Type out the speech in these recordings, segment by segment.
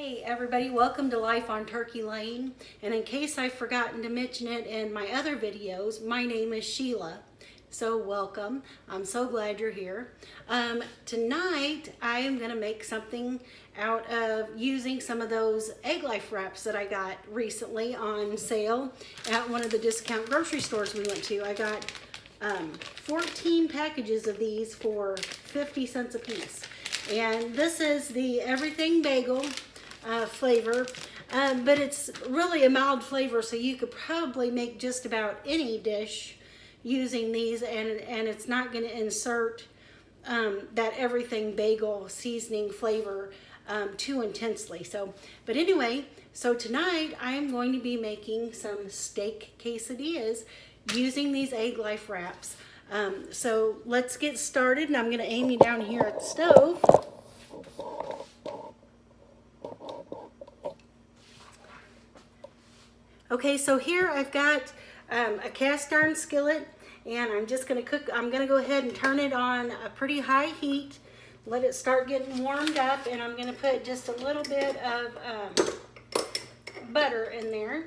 Hey everybody, welcome to Life on Turkey Lane. And in case I've forgotten to mention it in my other videos, my name is Sheila. So welcome. I'm so glad you're here. Tonight I am going to make something out of using some of those EggLife wraps that I got recently on sale at one of the discount grocery stores we went to. I got 14 packages of these for 50 cents a piece. And this is the everything bagel flavor, but it's really a mild flavor, so you could probably make just about any dish using these, and it's not going to insert that everything bagel seasoning flavor too intensely. But anyway, so tonight I am going to be making some steak quesadillas using these EggLife wraps. So let's get started, and I'm going to aim you down here at the stove. Okay, so here I've got a cast iron skillet, and I'm just going to cook. I'm going to go ahead and turn it on a pretty high heat, let it start getting warmed up, and I'm going to put just a little bit of butter in there.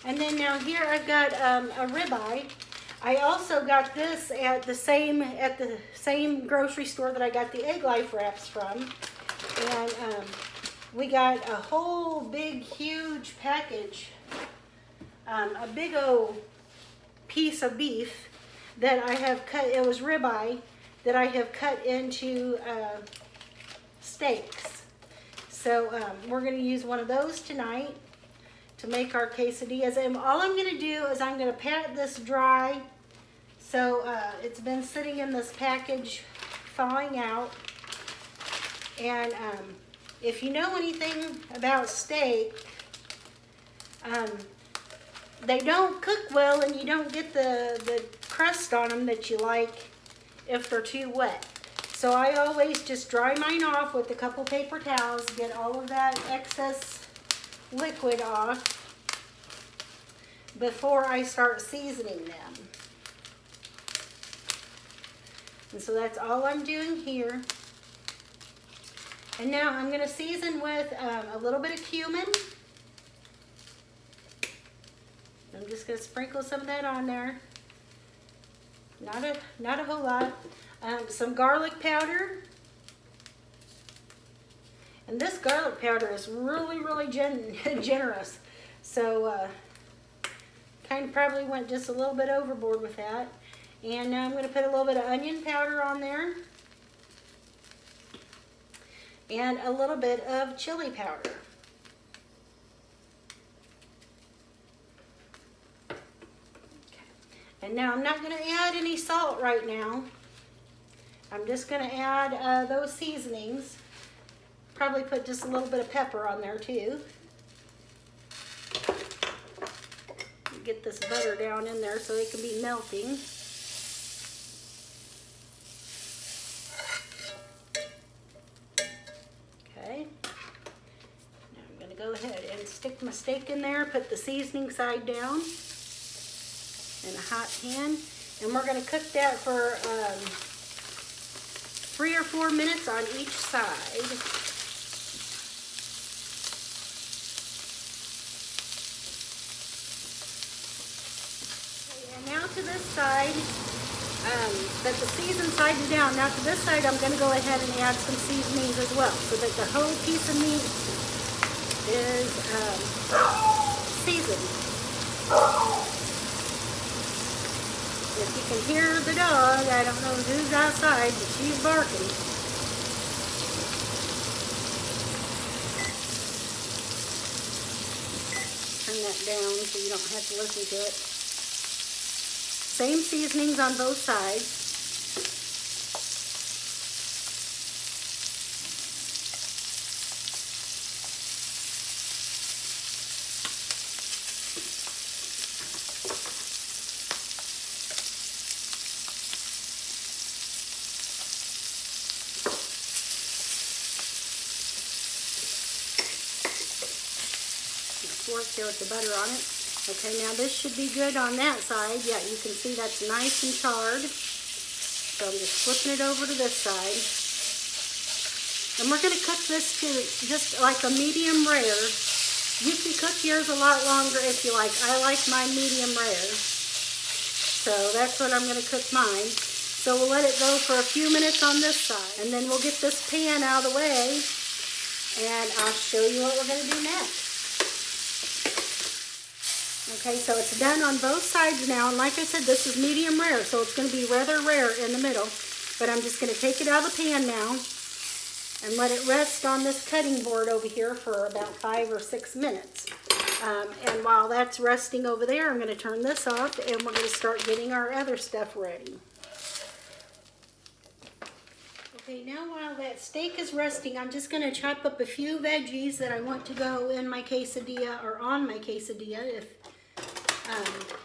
And then now here I've got a ribeye. I also got this at the same grocery store that I got the EggLife wraps from, and we got a whole big huge package, a big old piece of beef that I have cut. It was ribeye that I have cut into steaks. So we're going to use one of those tonight to make our quesadillas. And all I'm going to do is I'm going to pat this dry. So it's been sitting in this package thawing out. And if you know anything about steak, they don't cook well, and you don't get the crust on them that you like if they're too wet. So I always just dry mine off with a couple paper towels, get all of that excess liquid off before I start seasoning them. And so that's all I'm doing here. And now I'm going to season with a little bit of cumin. I'm just going to sprinkle some of that on there. Not a whole lot. Some garlic powder. And this garlic powder is really generous. So kind of probably went just a little bit overboard with that. And now I'm going to put a little bit of onion powder on there. And a little bit of chili powder. Okay. And now I'm not going to add any salt right now. I'm just going to add those seasonings. Probably put just a little bit of pepper on there too. Get this butter down in there so it can be melting. Go ahead and stick my steak in there, put the seasoning side down in a hot pan, and we're going to cook that for 3 or 4 minutes on each side. Okay, and now to this side, that the seasoned side is down. Now to this side, I'm going to go ahead and add some seasonings as well, so that the whole piece of meat is seasoned. If you can hear the dog, I don't know who's outside, but she's barking. Turn that down so you don't have to listen to it. Same seasonings on both sides. Fork there with the butter on it. Okay, now this should be good on that side. Yeah, you can see that's nice and charred. So I'm just flipping it over to this side. And we're going to cook this to just like a medium rare. You can cook yours a lot longer if you like. I like mine medium rare. So that's what I'm going to cook mine. So we'll let it go for a few minutes on this side. And then we'll get this pan out of the way. And I'll show you what we're going to do next. Okay, so it's done on both sides now. And like I said, this is medium rare. So it's going to be rather rare in the middle. But I'm just going to take it out of the pan now and let it rest on this cutting board over here for about 5 or 6 minutes. And while that's resting over there, I'm going to turn this off and we're going to start getting our other stuff ready. Okay, now while that steak is resting, I'm just going to chop up a few veggies that I want to go in my quesadilla or on my quesadilla.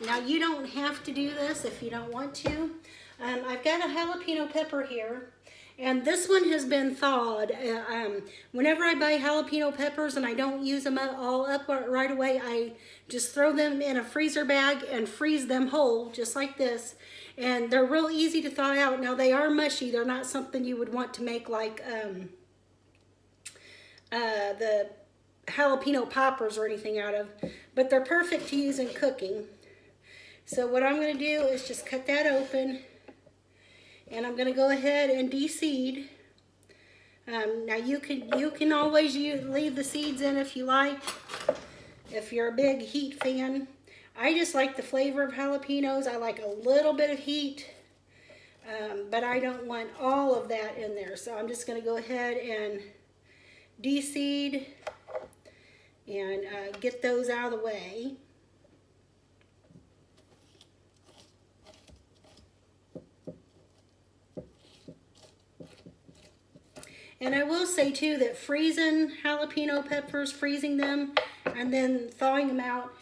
Now you don't have to do this if you don't want to. I've got a jalapeno pepper here. And this one has been thawed. Whenever I buy jalapeno peppers and I don't use them all up right away, I just throw them in a freezer bag and freeze them whole, just like this. And they're real easy to thaw out. Now they are mushy. They're not something you would want to make like the jalapeno poppers or anything out of. But they're perfect to use in cooking. So what I'm going to do is just cut that open. And I'm going to go ahead and de-seed. Now you can always leave the seeds in if you like, if you're a big heat fan. I just like the flavor of jalapenos. I like a little bit of heat, but I don't want all of that in there. So I'm just going to go ahead and de-seed and get those out of the way. And I will say too that freezing jalapeno peppers, freezing them and then thawing them out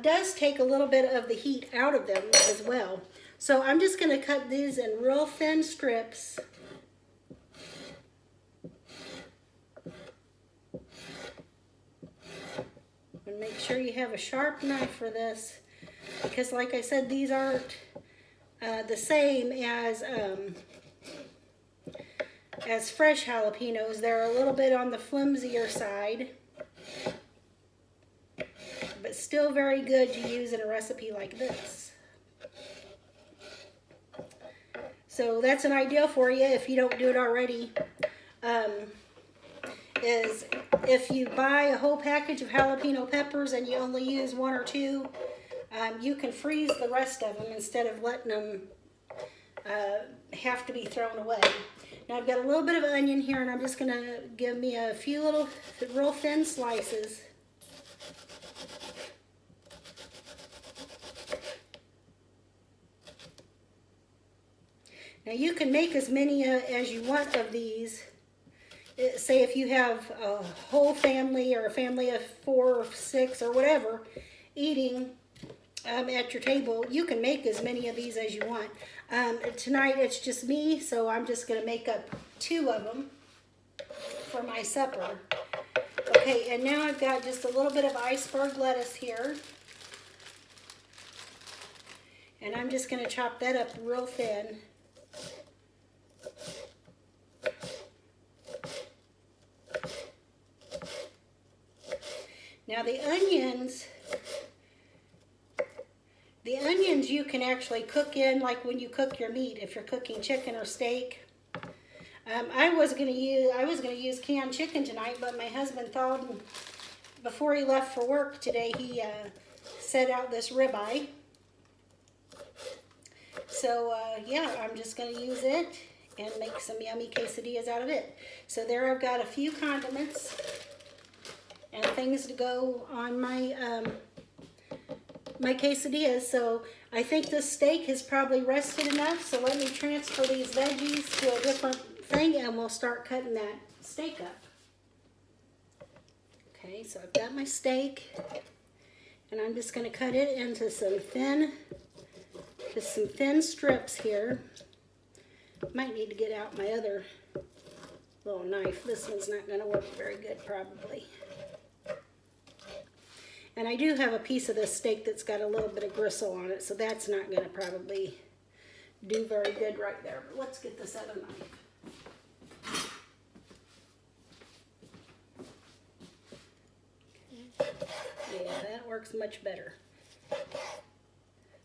does take a little bit of the heat out of them as well. So I'm just going to cut these in real thin strips. And make sure you have a sharp knife for this, because like I said, these aren't the same as fresh jalapenos. They're a little bit on the flimsier side, but still very good to use in a recipe like this. So that's an idea for you if you don't do it already. Is if you buy a whole package of jalapeno peppers and you only use 1 or 2, you can freeze the rest of them instead of letting them have to be thrown away. Now I've got a little bit of onion here, and I'm just going to give me a few little real thin slices. Now you can make as many as you want of these. Say if you have a whole family or a family of 4 or 6 or whatever eating at your table, you can make as many of these as you want. Tonight it's just me, so I'm just going to make up 2 of them for my supper. Okay, and now I've got just a little bit of iceberg lettuce here. And I'm just going to chop that up real thin. Now the onions you can actually cook in like when you cook your meat, if you're cooking chicken or steak. I was gonna use canned chicken tonight, but my husband thawed before he left for work today. He set out this ribeye. So yeah, I'm just gonna use it and make some yummy quesadillas out of it. So there I've got a few condiments and things to go on my my quesadillas. So I think this steak has probably rested enough, so let me transfer these veggies to a different thing and we'll start cutting that steak up. Okay, so I've got my steak and I'm just going to cut it into some thin strips here. Might need to get out my other little knife. This one's not going to work very good probably. And I do have a piece of this steak that's got a little bit of gristle on it, so that's not going to probably do very good right there. But let's get this other knife. That works much better.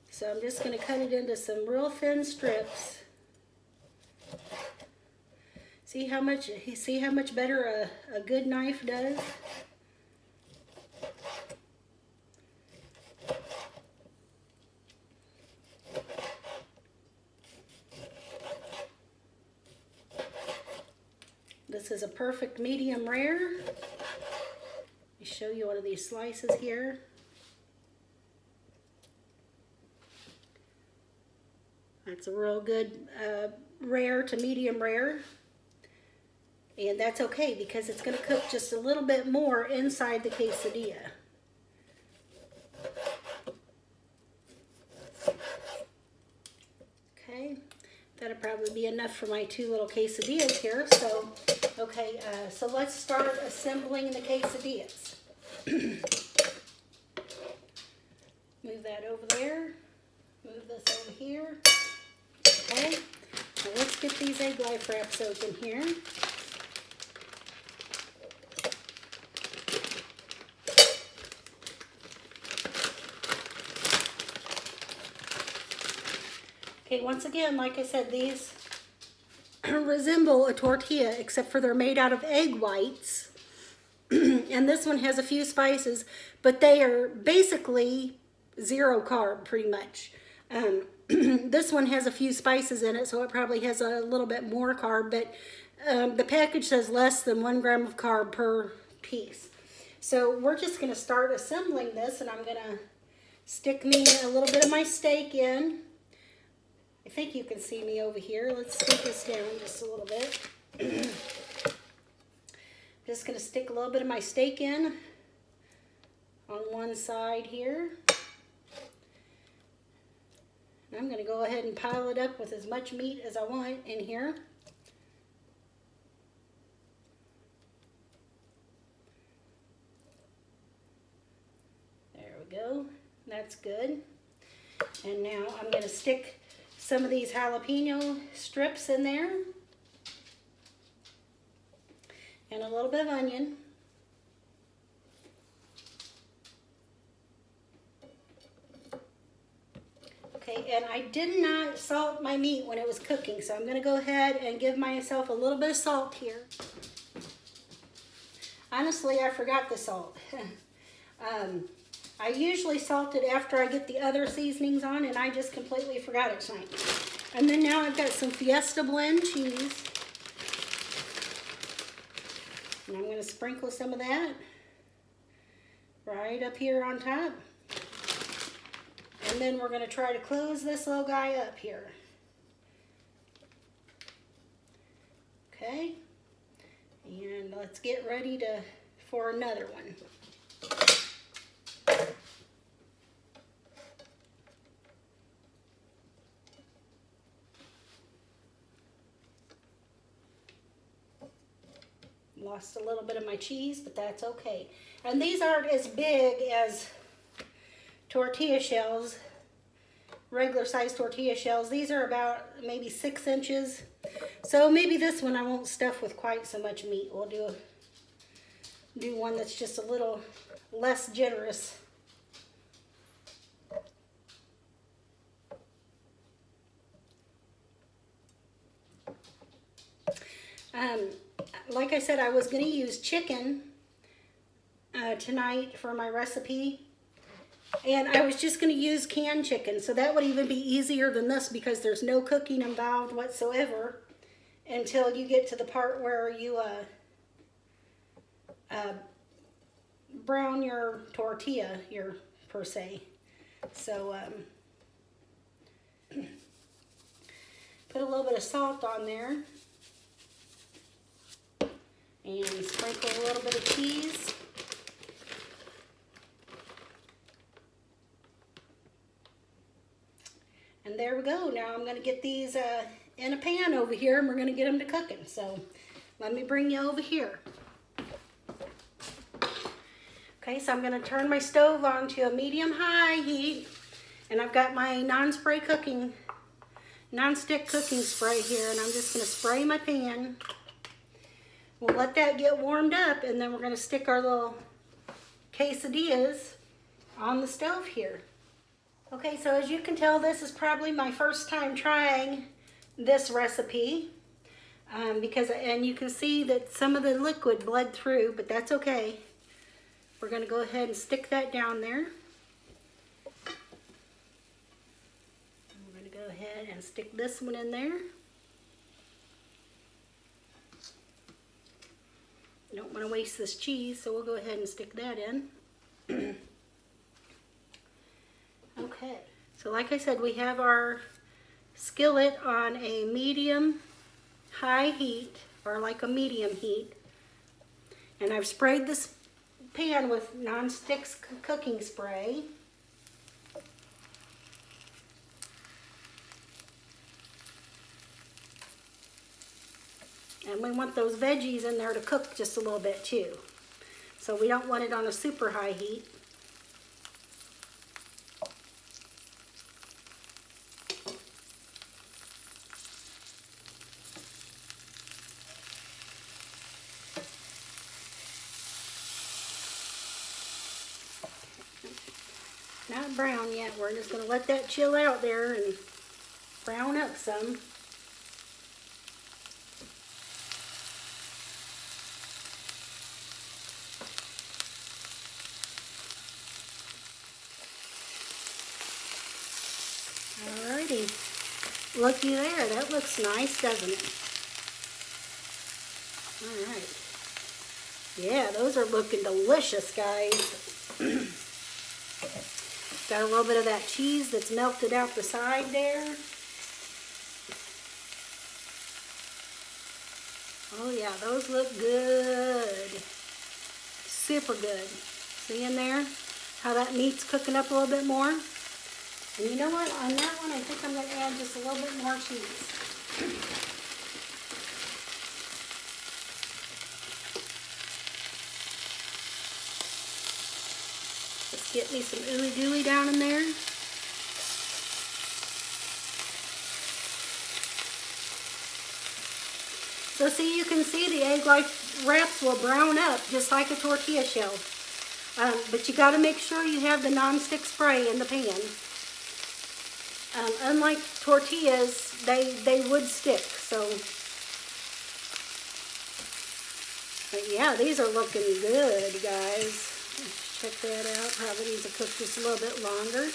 So I'm just going to cut it into some real thin strips. See how much better a good knife does? This is a perfect medium rare. Let me show you one of these slices here. That's a real good rare to medium rare. And that's okay because it's going to cook just a little bit more inside the quesadilla. Okay, that'll probably be enough for my 2 little quesadillas here. So, okay, so let's start assembling the quesadillas. Move that over there. Move this over here. Okay, now let's get these EggLife wraps open here. Okay, once again, like I said, these resemble a tortilla except for they're made out of egg whites. And this one has a few spices, but they are basically 0 carb pretty much. This one has a few spices in it, so it probably has a little bit more carb, but the package says less than 1 gram of carb per piece. So we're just going to start assembling this, and I'm going to stick me a little bit of my steak in. I think you can see me over here. Let's scoot this down just a little bit. Just going to stick a little bit of my steak in on one side here. I'm going to go ahead and pile it up with as much meat as I want in here. There we go. That's good. And now I'm going to stick some of these jalapeno strips in there. And a little bit of onion. Okay, and I did not salt my meat when it was cooking, so I'm going to go ahead and give myself a little bit of salt here. Honestly, I forgot the salt. I usually salt it after I get the other seasonings on, and I just completely forgot it tonight. And then now I've got some Fiesta blend cheese. And I'm going to sprinkle some of that right up here on top. And then we're going to try to close this little guy up here. Okay. And let's get ready for another one. Lost a little bit of my cheese, but that's okay. And these aren't as big as tortilla shells, regular size tortilla shells. These are about maybe 6 inches. So maybe this one I won't stuff with quite so much meat. We'll do one that's just a little less generous. Like I said, I was going to use chicken tonight for my recipe. And I was just going to use canned chicken. So that would even be easier than this because there's no cooking involved whatsoever until you get to the part where you brown your tortilla, per se. So put a little bit of salt on there. And sprinkle a little bit of cheese. And there we go. Now I'm going to get these in a pan over here, and we're going to get them to cooking. So let me bring you over here. Okay, so I'm going to turn my stove on to a medium-high heat. And I've got my non-stick cooking spray here, and I'm just going to spray my pan. We'll let that get warmed up, and then we're going to stick our little quesadillas on the stove here. Okay, so as you can tell, this is probably my first time trying this recipe. And you can see that some of the liquid bled through, but that's okay. We're going to go ahead and stick that down there. We're going to go ahead and stick this one in there. I don't want to waste this cheese, so we'll go ahead and stick that in. Okay, so like I said, we have our skillet on a medium-high heat, or like a medium heat. And I've sprayed this pan with non-stick cooking spray. And we want those veggies in there to cook just a little bit too. So we don't want it on a super high heat. Not brown yet. We're just going to let that chill out there and brown up some. Alrighty. Looky there. That looks nice, doesn't it? Alright. Yeah, those are looking delicious, guys. Got a little bit of that cheese that's melted out the side there. Oh yeah, those look good. Super good. See in there how that meat's cooking up a little bit more? And you know what? On that one, I think I'm going to add just a little bit more cheese. Get me some ooey gooey down in there. So see, you can see the EggLife wraps will brown up just like a tortilla shell. But you got to make sure you have the non-stick spray in the pan. Unlike tortillas, they would stick. So, but yeah, these are looking good, guys. Check that out. Probably needs to cook just a little bit longer.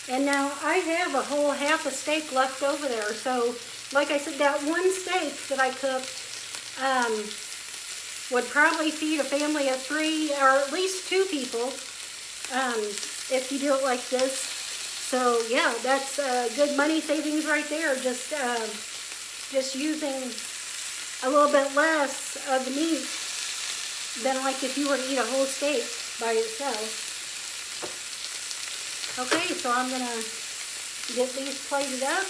And now I have a whole half a steak left over there. So, like I said, that one steak that I cooked would probably feed a family of 3 or at least 2 people if you do it like this. So, yeah, that's good money savings right there. Just using a little bit less of the meat than like if you were to eat a whole steak by yourself. Okay, so I'm going to get these plated up.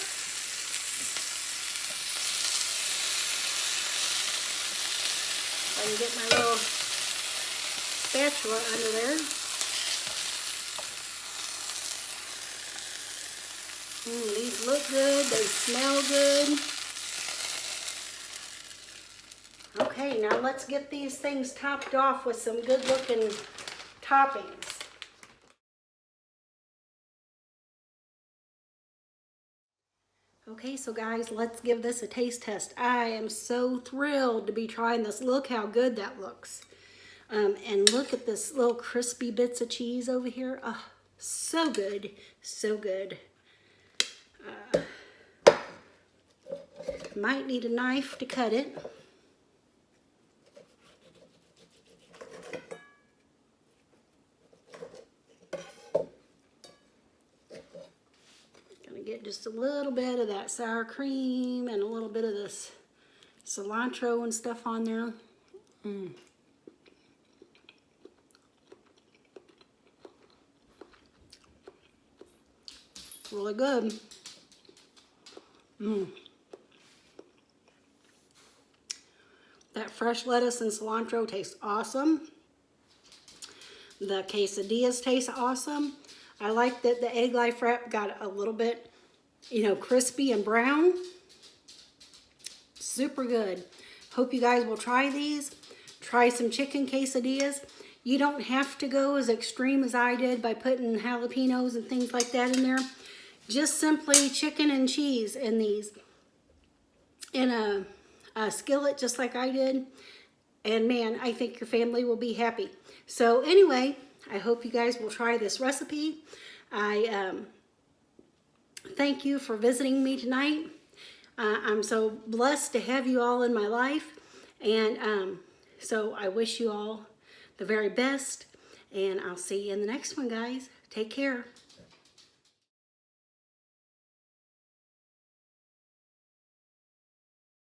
I can get my little spatula under there. These look good, they smell good. Okay, now let's get these things topped off with some good looking toppings. Okay, so guys, let's give this a taste test. I am so thrilled to be trying this. Look how good that looks. And look at this little crispy bits of cheese over here. Oh, so good, so good. Might need a knife to cut it. Get just a little bit of that sour cream and a little bit of this cilantro and stuff on there. Really good. That fresh lettuce and cilantro tastes awesome. The quesadillas taste awesome. I like that the EggLife wrap got a little bit, crispy and brown. Super good. Hope you guys will try these. Try some chicken quesadillas. You don't have to go as extreme as I did by putting jalapenos and things like that in there. Just simply chicken and cheese in these. In a skillet just like I did. And man, I think your family will be happy. So anyway, I hope you guys will try this recipe. I thank you for visiting me tonight. I'm so blessed to have you all in my life. And so I wish you all the very best. And I'll see you in the next one, guys. Take care.